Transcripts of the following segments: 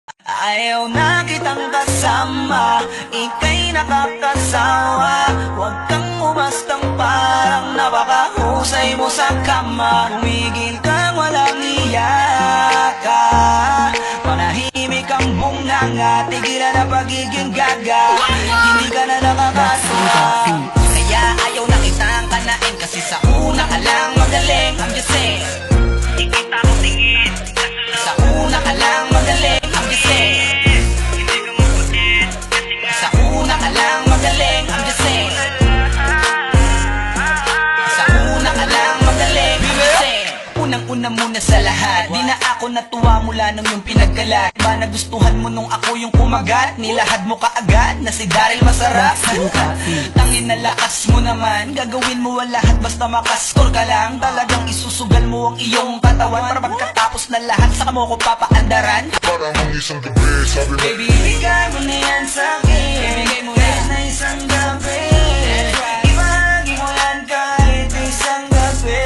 Ayaw na kitang kasama, ika'y nakakasawa. Huwag kang umastang parang napakahusay mo sa kama. Tumigil kang walang iyaka, manahimik ang bunganga. Tigilan na pagiging gaga, hindi ka na nakakasuha. Kaya ayaw na kitang kanain, kasi sa una ka lang magaling. I'm just saying, di kita ko tingin, sa una ka lang magaling. I'm just saying, hindi ka mabutit, sa una ka lang magaling. I'm just saying, sa una ka lang magaling. I'm just saying, unang-una muna sa lahat, di na ako natuwa mula nung yung pinagkalat. Ba nagustuhan mo nung ako yung kumagat, nilahad mo kaagad na si Daryl masarap. Tangin na lakas mo naman, gagawin mo ang lahat basta makascore ka lang. Talagang isusugal mo ang iyong katawan, para pagkatapos na lahat saka mo ko papaandaran. Parang ang isang gabi, sabi mo Baby, ibigay mo na yan sa'kin, ibigay mo yan na isang gabi. Ibahagi mo yan kahit isang gabi.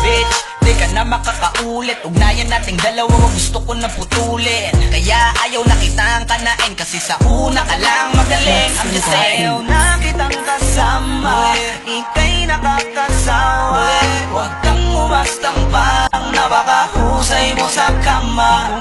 Bitch, di ka na makakaulit, ugnayan nating dalawa, gusto ko na putulin. Kaya ayaw na kitang kanain, kasi sa una ka lang magaling. I'm just saying, ayaw na kitang kasama, ika'y nakakasawa. Huwag kang umastang parang napakahusay mo sa kama.